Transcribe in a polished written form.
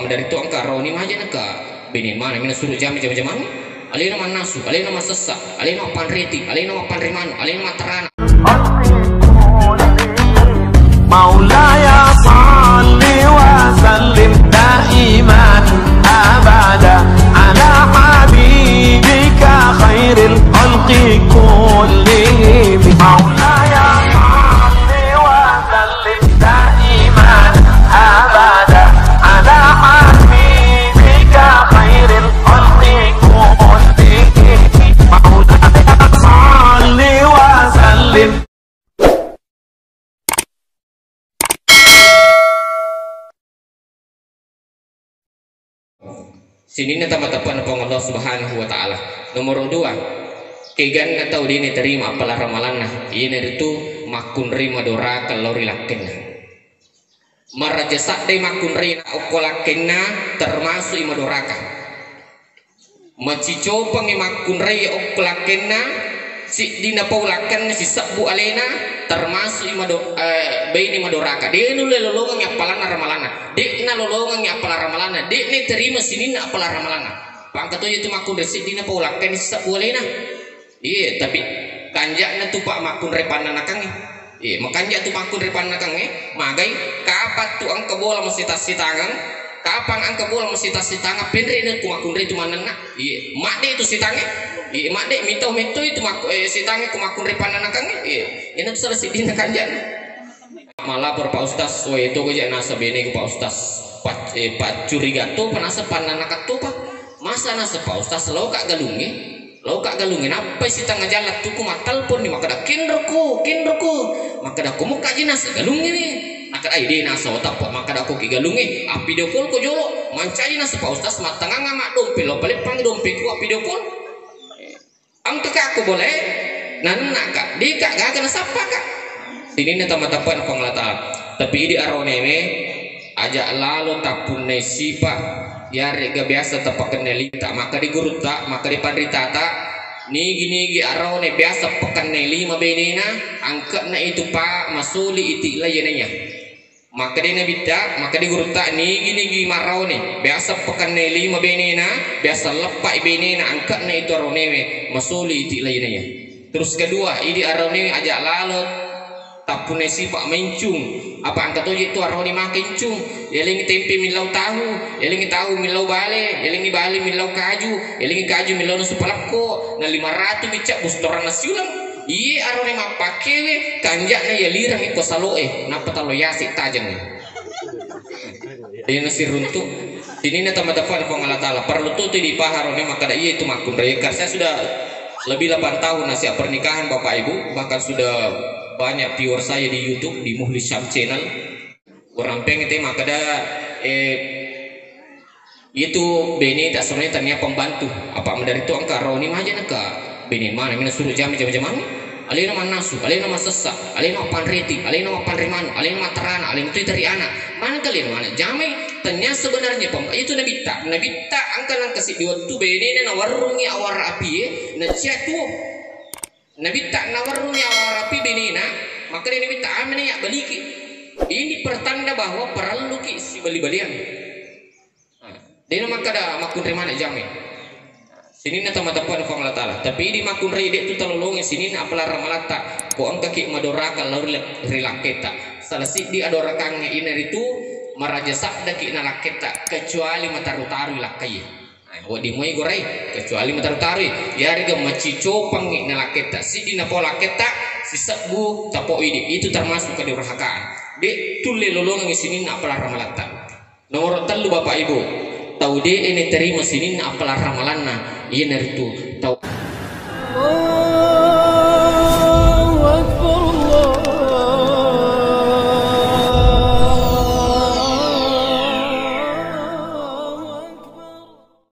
dari tu angka roni maja naka bini mana mina suruh jam jam alina manasu alina masessa alina panriti alina panrimanu alina matarana Maulaya salli wa sallim daiman abada ala habibika khairil khalqi kullihim Maulaya salli wa sallim daiman abada ala habibika khairil khalqi kullihim Maulaya salli wa sallim. Sini na taman-tapan pang Allah Subhanahu wa Ta'ala. Nomor 2, kegan na tau dini terima apalah ramalan na ini itu makun rima dora kalau rilakin marajasak day makun rina ukolakin na termasuk ima doraka macico pang makun rina ukolakin na si dina paulakan si sabu alena termasuk ima baini madoraka dia nu lolongan ya palana ramalana dia na lolongan ya pala ramalana dia ni terima sini na pala ramalana pangkat itu makun resi dina paulakan si sabu alena iya tapi kanjakna tu pak makun repana nakangi iya makanja tu makun repana nakangi magai kapat tu ang kabola masih tas sitangan kapan ang kabola masih tas sitangan penre na ku makun re cuma nana iya mak de itu sitangan iya mak de mito itu sitangan ku makun repana nakangi iya ini tu salah sidina kanjak malah per pak ustaz we itu aja nasa bene ku pak ustaz pak curiga tu panasa pananakat tu pak masa nasa pak ustaz lo kak galungi lo kak galungin apa sih tengah jalan tuh ku matal pun nih maka dah kinderku maka dah ku muka jinas galungin nih maka dah ide nasa otak maka dah ku ki galungin api dokol ku jolo mancai nasa pak ustaz matang ngamak dompi lo paling pang dompi ku api dokol ang kakak aku boleh nana kak di kak gak kena sapa kak sini nih teman-teman penglata tapi di aroneme aja lalu tapun nesi pak ya rega biasa tapak keneli tak maka di guru tak maka di pandita tak nigi arau ne biasa pekan neli mabenena angkat na itu pak masuli iti layananya maka di nabi tak maka di guru tak nigi marau ne biasa pekan neli mabenena biasa lepak benena angkat na itu arau ne masuli iti layananya terus kedua ini arau ne ajak lalut tapune si pak mencung apa angkat itu arau ne makin cung elingi tempe milau tahu elingi tahu milau bale elingi bale milau kaju elingi kaju milau nusu palako na 500 bicak bustoran nasiulang iya arone mapakewe kanjakna ya lirang iko saloe napa talo yasik tajang dia nasi runtuh sini na tamadafan ko ngala taala perlu tuh di paharone maka da iya itu makun rekar saya sudah lebih 8 tahun nasi pernikahan bapak ibu bahkan sudah banyak viewer saya di YouTube di Muhlis Syam channel orang pengen maka ada itu bini tak sebenarnya tanya pembantu apa dari itu angka roni maja naka bini mana mina suruh jam alina manasu alina masessa alina panriti alina panrimanu alina matarana alina itu dari anak mana kalian mana jamai tanya sebenarnya itu nabi tak angka nang kasih di waktu bini na warungi awar api na ciatu nabi tak nawarungi awar api bini na maka dia nabi tak amena ya baliki ini pertanda bahwa perlu ki si bali-balian dia maka ada makun remana jamin sini na tamat-tapat fa Allah taala tapi di makun ride itu terlolong sini na apalah ramalata ko ang kaki madoraka laur rilaketa salasi di adorakang ini itu marajasak daki na laketa kecuali mataru-taru lakai di moy gorai kecuali mataru-taru ya rega macico pangi na laketa si di na pola keta si sabu tapo ini itu termasuk kedurhakaan de tulle lolongan sini na apalah ramalata nomor 3 bapak ibu tahu de ini terima sini na apalah ramalanna iya naritu tahu